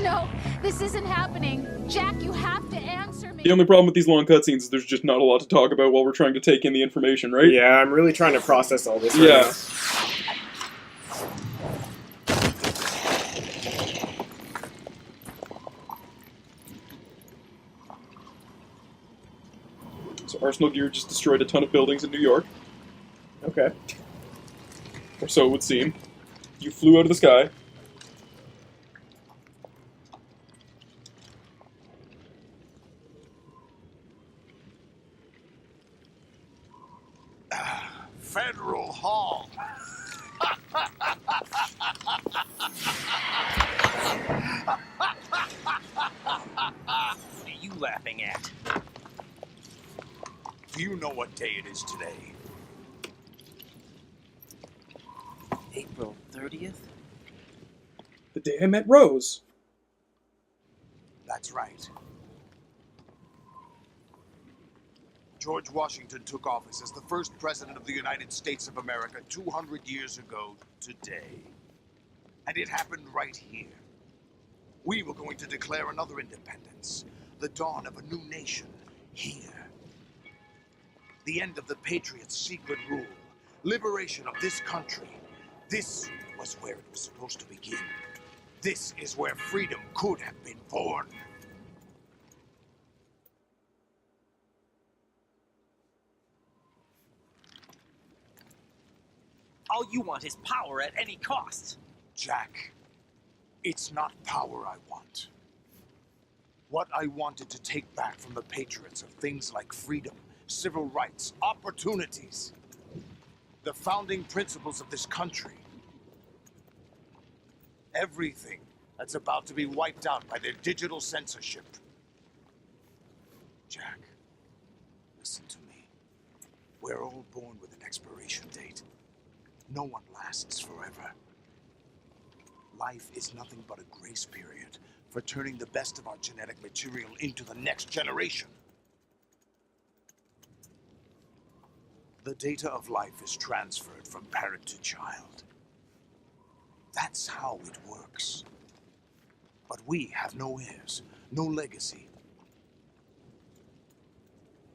No, this isn't happening. Jack, you have to answer me. The only problem with these long cutscenes is there's just not a lot to talk about while we're trying to take in the information, right? Yeah, I'm really trying to process all this right now. So Arsenal Gear just destroyed a ton of buildings in New York. Okay. Or so it would seem. You flew out of the sky. Federal Hall. What are you laughing at? Do you know what day it is today? April 30th? The day I met Rose. That's right. George Washington took office as the first president of the United States of America 200 years ago today. And it happened right here. We were going to declare another independence, the dawn of a new nation, here. The end of the Patriots' secret rule, liberation of this country. This was where it was supposed to begin. This is where freedom could have been born. All you want is power at any cost. Jack, it's not power I want. What I wanted to take back from the Patriots are things like freedom, civil rights, opportunities. The founding principles of this country. Everything that's about to be wiped out by their digital censorship. Jack, listen to me. We're all born with an expiration date. No one lasts forever. Life is nothing but a grace period for turning the best of our genetic material into the next generation. The data of life is transferred from parent to child. That's how it works. But we have no heirs, no legacy.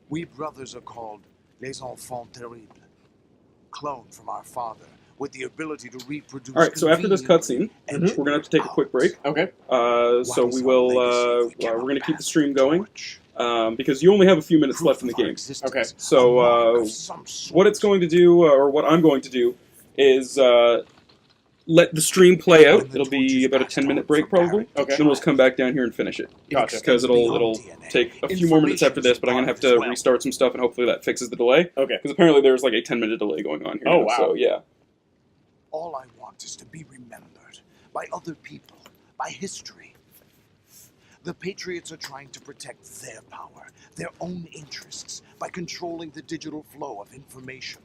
We brothers are called les enfants terribles, cloned from our father, with the ability to reproduce. Alright, so after this cutscene, we're going to have to take a quick break. Okay. So we will, we're going to keep the stream going, because you only have a few minutes left in the game. Okay. So, what it's going to do, or what I'm going to do, is let the stream play out. It'll be about a 10-minute break, probably. Okay. Then we'll come back down here and finish it. Gotcha. Because it'll take a few more minutes after this, but I'm going to have to restart some stuff, and hopefully that fixes the delay. Okay. Because apparently there's like a 10-minute delay going on here. Oh, now, wow. So, yeah. All I want is to be remembered by other people, by history. The Patriots are trying to protect their power, their own interests, by controlling the digital flow of information.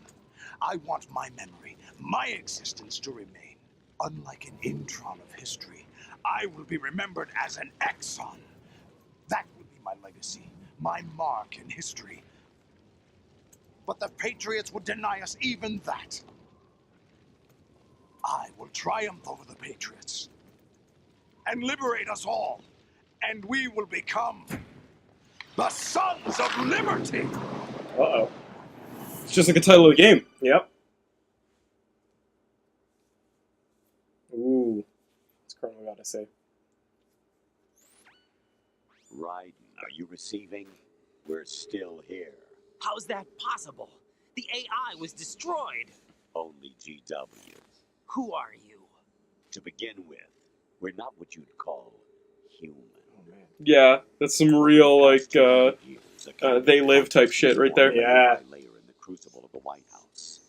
I want my memory, my existence to remain. Unlike an intron of history, I will be remembered as an exon. That will be my legacy, my mark in history. But the Patriots would deny us even that. I will triumph over the Patriots and liberate us all, and we will become the Sons of Liberty. Uh-oh. It's just like the title of the game. Yep. Ooh. What's Colonel got to say? Raiden, are you receiving? We're still here. How's that possible? The AI was destroyed. Only GW. Who are you? To begin with, we're not what you'd call human. Oh, man. Yeah, that's some real, like, They Live type shit right there. Yeah. Layer in the crucible of the White House.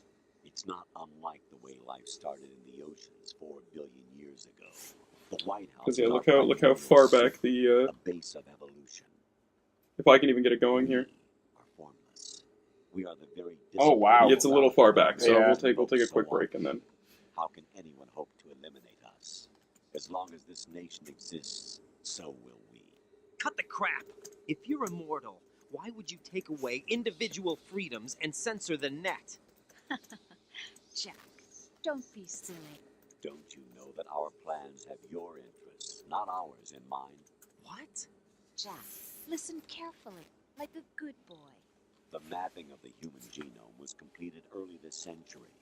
It's not unlike the way life started in the oceans 4 billion years ago. The White House. Because yeah, look how far back the a base of evolution. if I can even get it going here. Are formless. We are the very. Oh, wow. It's a little far back, so Yeah. we'll take a quick break and then. How can anyone hope to eliminate us? As long as this nation exists, so will we. Cut the crap. If you're immortal, why would you take away individual freedoms and censor the net? Jack, don't be silly. Don't you know that our plans have your interests, not ours in mind. What? Jack, listen carefully, like a good boy. The mapping of the human genome was completed early this century.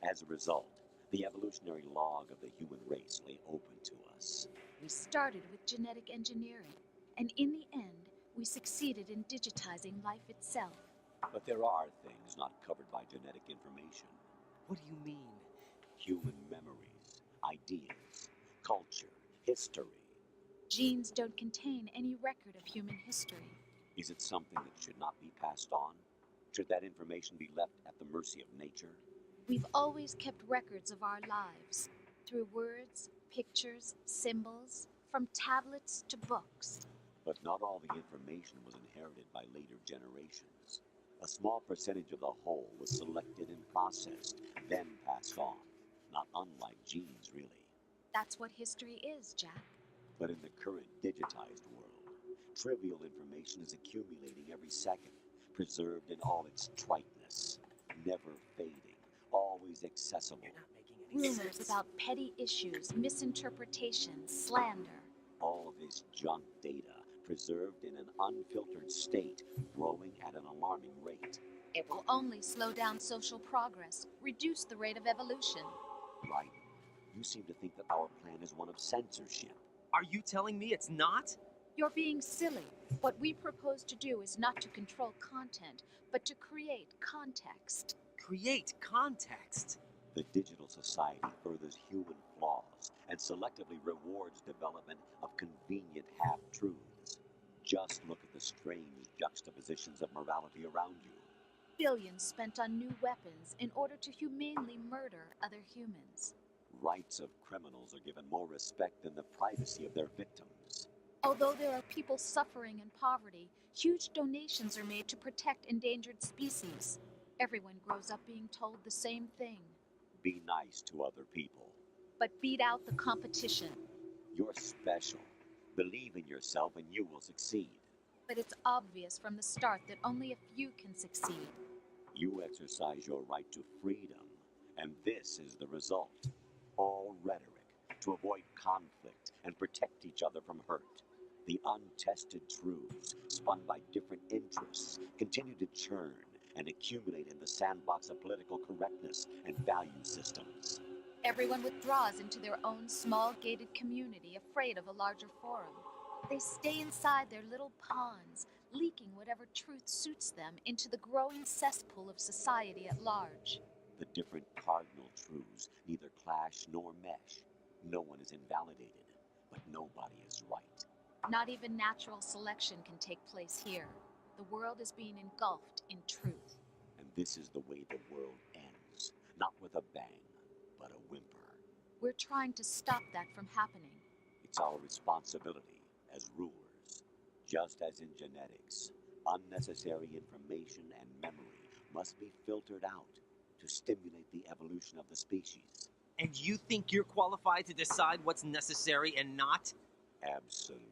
As a result, the evolutionary log of the human race lay open to us. We started with genetic engineering, and in the end, we succeeded in digitizing life itself. But there are things not covered by genetic information. What do you mean? Human memories, ideas, culture, history. Genes don't contain any record of human history. Is it something that should not be passed on? Should that information be left at the mercy of nature? We've always kept records of our lives, through words, pictures, symbols, from tablets to books. But not all the information was inherited by later generations. A small percentage of the whole was selected and processed, then passed on. Not unlike genes, really. That's what history is, Jack. But in the current digitized world, trivial information is accumulating every second, preserved in all its triteness, never fading, always accessible. You're not making any Rumors sense. about petty issues, misinterpretations, slander. All of this junk data, preserved in an unfiltered state, growing at an alarming rate. It will only slow down social progress, reduce the rate of evolution. Right? You seem to think that our plan is one of censorship. Are you telling me it's not? You're being silly. What we propose to do is not to control content, but to create context. Create context. The digital society furthers human flaws and selectively rewards development of convenient half-truths. Just look at the strange juxtapositions of morality around you. Billions spent on new weapons in order to humanely murder other humans. Rights of criminals are given more respect than the privacy of their victims. Although there are people suffering in poverty, huge donations are made to protect endangered species. Everyone grows up being told the same thing. Be nice to other people. But beat out the competition. You're special. Believe in yourself and you will succeed. But it's obvious from the start that only a few can succeed. You exercise your right to freedom, and this is the result. All rhetoric to avoid conflict and protect each other from hurt. The untested truths, spun by different interests, continue to churn and accumulate in the sandbox of political correctness and value systems. Everyone withdraws into their own small gated community, afraid of a larger forum. They stay inside their little ponds, leaking whatever truth suits them into the growing cesspool of society at large. The different cardinal truths neither clash nor mesh. No one is invalidated, but nobody is right. Not even natural selection can take place here. The world is being engulfed in truth. And this is the way the world ends. Not with a bang, but a whimper. We're trying to stop that from happening. It's our responsibility as rulers. Just as in genetics, unnecessary information and memory must be filtered out to stimulate the evolution of the species. And you think you're qualified to decide what's necessary and not? Absolutely.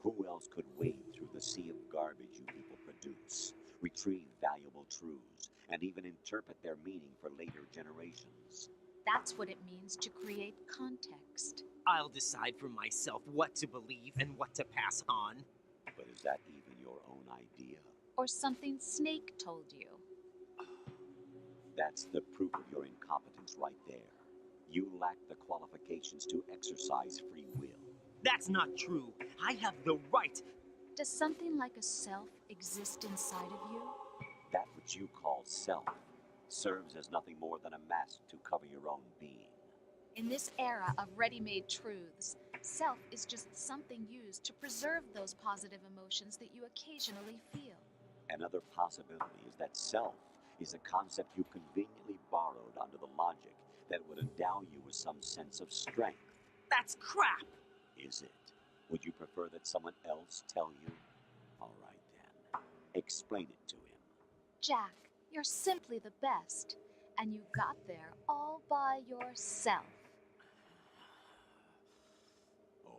Who else could wade through the sea of garbage you people produce, retrieve valuable truths, and even interpret their meaning for later generations? That's what it means to create context. I'll decide for myself what to believe and what to pass on. But is that even your own idea? Or something Snake told you. That's the proof of your incompetence right there. You lack the qualifications to exercise free will. That's not true. I have the right. Does something like a self exist inside of you? That which you call self serves as nothing more than a mask to cover your own being. In this era of ready-made truths, self is just something used to preserve those positive emotions that you occasionally feel. Another possibility is that self is a concept you conveniently borrowed under the logic that would endow you with some sense of strength. That's crap. Is it? Would you prefer that someone else tell you? All right then. Explain it to him. Jack, you're simply the best, and you got there all by yourself. Oh,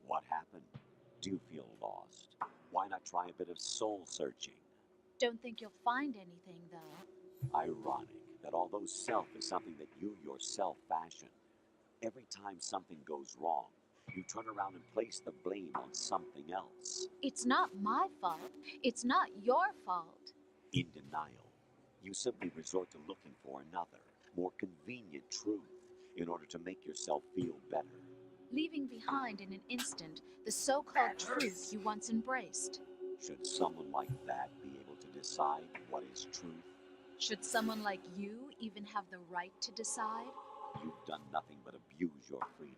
what happened? Do you feel lost? Why not try a bit of soul searching? Don't think you'll find anything, though. Ironic that although self is something that you yourself fashion, every time something goes wrong, You turn around and place the blame on something else. It's not my fault. It's not your fault. In denial, you simply resort to looking for another, more convenient truth in order to make yourself feel better. Leaving behind in an instant the so-called truth you once embraced. Should someone like that be able to decide what is truth? Should someone like you even have the right to decide? You've done nothing but abuse your freedom.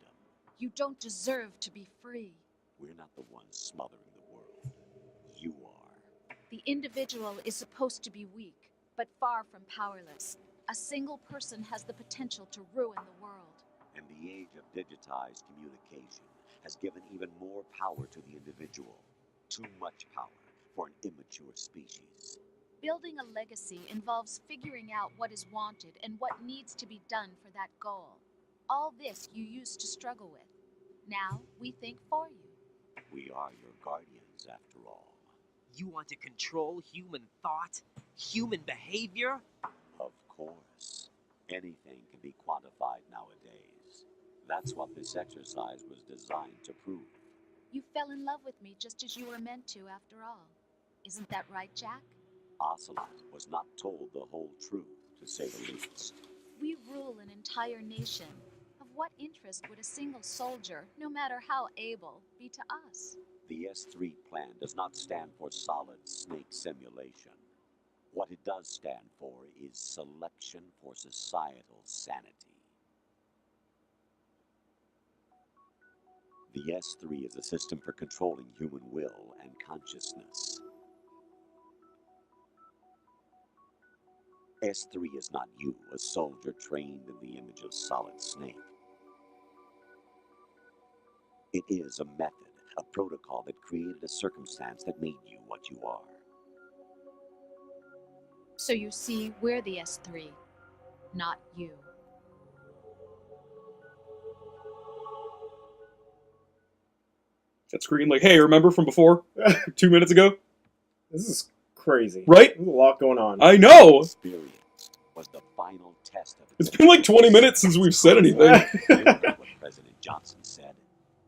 You don't deserve to be free. We're not the ones smothering the world. You are. The individual is supposed to be weak, but far from powerless. A single person has the potential to ruin the world. And the age of digitized communication has given even more power to the individual. Too much power for an immature species. Building a legacy involves figuring out what is wanted and what needs to be done for that goal. All this you used to struggle with. Now we think for you. We are your guardians, after all. You want to control human thought? Human behavior? Of course. Anything can be quantified nowadays. That's what this exercise was designed to prove. You fell in love with me just as you were meant to, after all. Isn't that right, Jack? Ocelot was not told the whole truth, to say the least. We rule an entire nation. Of what interest would a single soldier, no matter how able, be to us? The S3 plan does not stand for solid snake simulation. What it does stand for is selection for societal sanity. The S3 is a system for controlling human will and consciousness. S3 is not you, a soldier trained in the image of Solid Snake. It is a method, a protocol that created a circumstance that made you what you are. So you see, we're the S3, not you. That screen, like, hey, remember from before? 2 minutes ago? This is crazy. Right? There's a lot going on. I know! Experience was the final test of It's been like 20 minutes since we've said anything. You know what President Johnson said.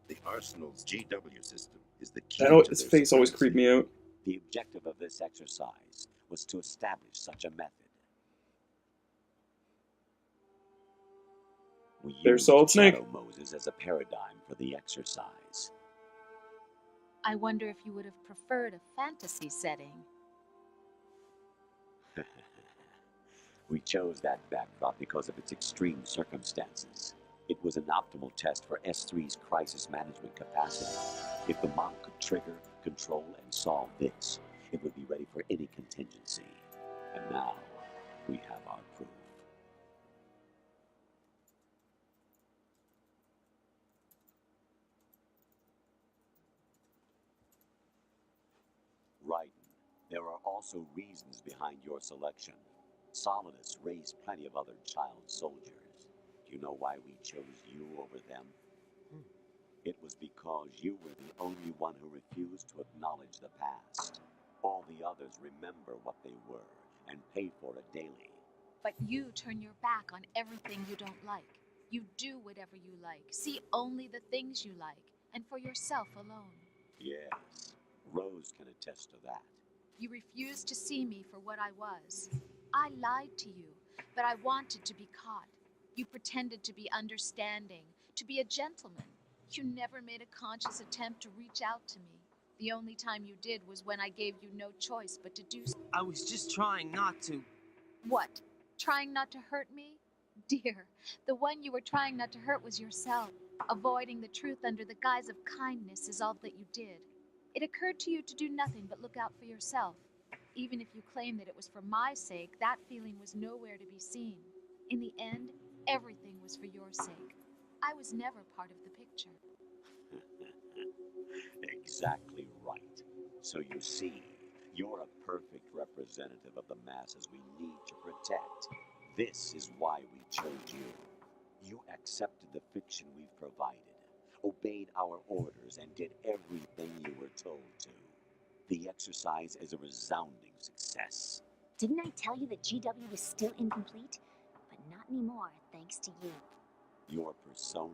The Arsenal's GW system is the key I know to his their face always supremacy. creeped me out. The objective of this exercise was to establish such a method. We There's used Solid Snake. Shadow Moses as a paradigm for the exercise. I wonder if you would have preferred a fantasy setting. We chose that backdrop because of its extreme circumstances. It was an optimal test for S3's crisis management capacity. If the model could trigger, control, and solve this, it would be ready for any contingency. And now, we have our proof. Right. There are also reasons behind your selection. Solidus raised plenty of other child soldiers. Do you know why we chose you over them? It was because you were the only one who refused to acknowledge the past. All the others remember what they were and pay for it daily. But you turn your back on everything you don't like. You do whatever you like, see only the things you like, and for yourself alone. Yes, Rose can attest to that. You refused to see me for what I was. I lied to you, but I wanted to be caught. You pretended to be understanding, to be a gentleman. You never made a conscious attempt to reach out to me. The only time you did was when I gave you no choice but to do so. I was just trying not to. What? Trying not to hurt me? Dear, the one you were trying not to hurt was yourself. Avoiding the truth under the guise of kindness is all that you did. It occurred to you to do nothing but look out for yourself. Even if you claim that it was for my sake, that feeling was nowhere to be seen. In the end, everything was for your sake. I was never part of the picture. Exactly right. So you see, you're a perfect representative of the masses we need to protect. This is why we chose you. You accepted the fiction we've provided, obeyed our orders, and did everything you were told to. The exercise is a resounding success. Didn't I tell you that GW was still incomplete? But not anymore, thanks to you. Your persona,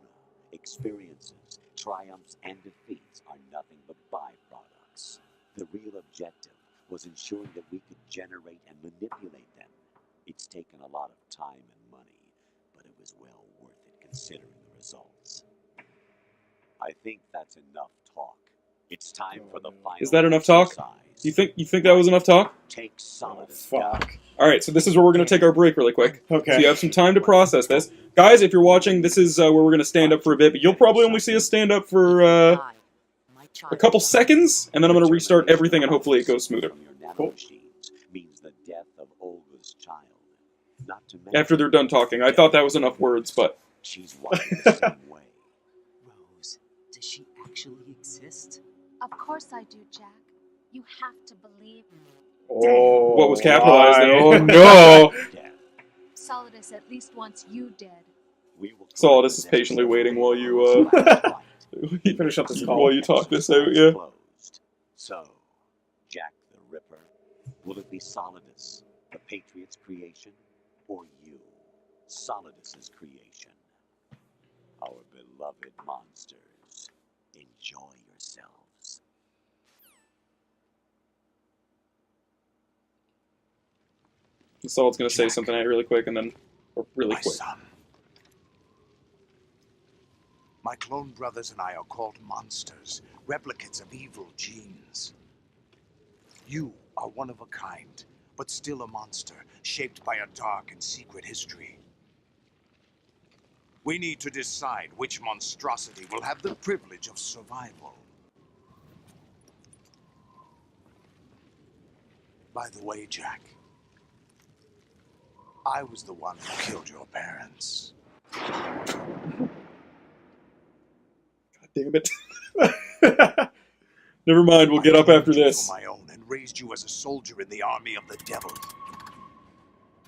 experiences, triumphs and defeats are nothing but byproducts. The real objective was ensuring that we could generate and manipulate them. It's taken a lot of time and money, but it was well worth it considering the results. I think that's enough talk. It's time for the final Is that enough talk? exercise. You think that was enough talk? Take Solidus Fuck. down. All right, so this is where we're going to take our break really quick. Okay. So you have some time to process this. Guys, if you're watching, this is where we're going to stand up for a bit, but you'll probably only see us stand up for a couple seconds, and then I'm going to restart everything, and hopefully it goes smoother. From your Cool. nanomachines means the death of Olga's child. Not to mention After they're done talking. I thought that was enough words, but she's wired the same way. Rose, does she actually exist? Of course I do, Jack. You have to believe me. Oh, what was capitalized there? why? Oh no! Death. Solidus at least wants you dead. We will Solidus is patiently waiting while you Finish up this call. while you talk this out. Yeah. Closed. So, Jack the Ripper, will it be Solidus, the Patriot's creation, or you, Solidus's creation? Our beloved monsters, enjoy yourselves. Solid's going to say something at you really quick, and then really My quick. son. My clone brothers and I are called monsters, replicates of evil genes. You are one of a kind, but still a monster, shaped by a dark and secret history. We need to decide which monstrosity will have the privilege of survival. By the way, Jack, I was the one who killed your parents. Damn it. Never mind, we'll get up after this. For my own and raised you as a soldier in the army of the devil.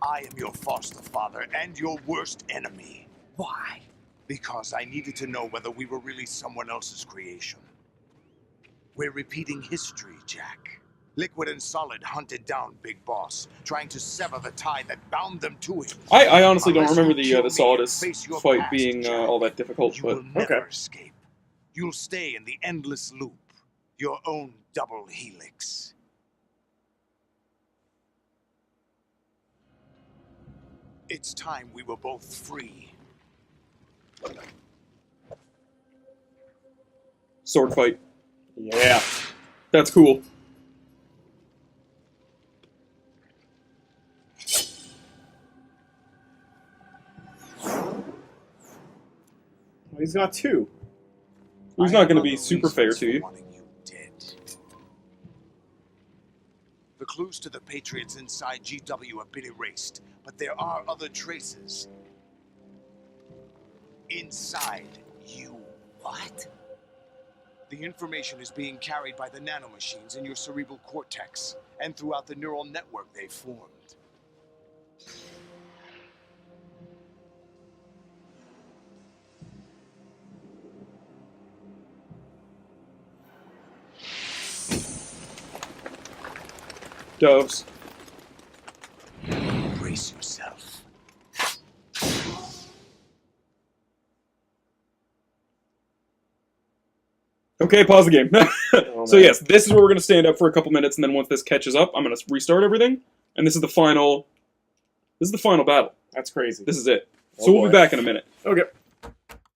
I am your foster father and your worst enemy. Why? Because I needed to know whether we were really someone else's creation. We're repeating history, Jack. Liquid and Solid hunted down Big Boss, trying to sever the tie that bound them to him. I honestly don't Unless remember you the kill me and Solidus face your fight past, being Jack, all that difficult, You but will never Okay. escape. You'll stay in the endless loop, your own double helix. It's time we were both free. sword fight. Yeah. That's cool. Well, he's got two. He's I not have going to be other super fair reasons to for you. wanting you dead. The clues to the Patriots inside GW have been erased, but there are other traces. Inside you. What? The information is being carried by the nanomachines in your cerebral cortex and throughout the neural network they formed. Doves. Brace yourself. Okay, pause the game. Oh, So man. yes, this is where we're going to stand up for a couple minutes, and then once this catches up, I'm going to restart everything, and this is the final. This is the final battle. That's crazy. This is it. Oh, So we'll be boy. back in a minute. Okay.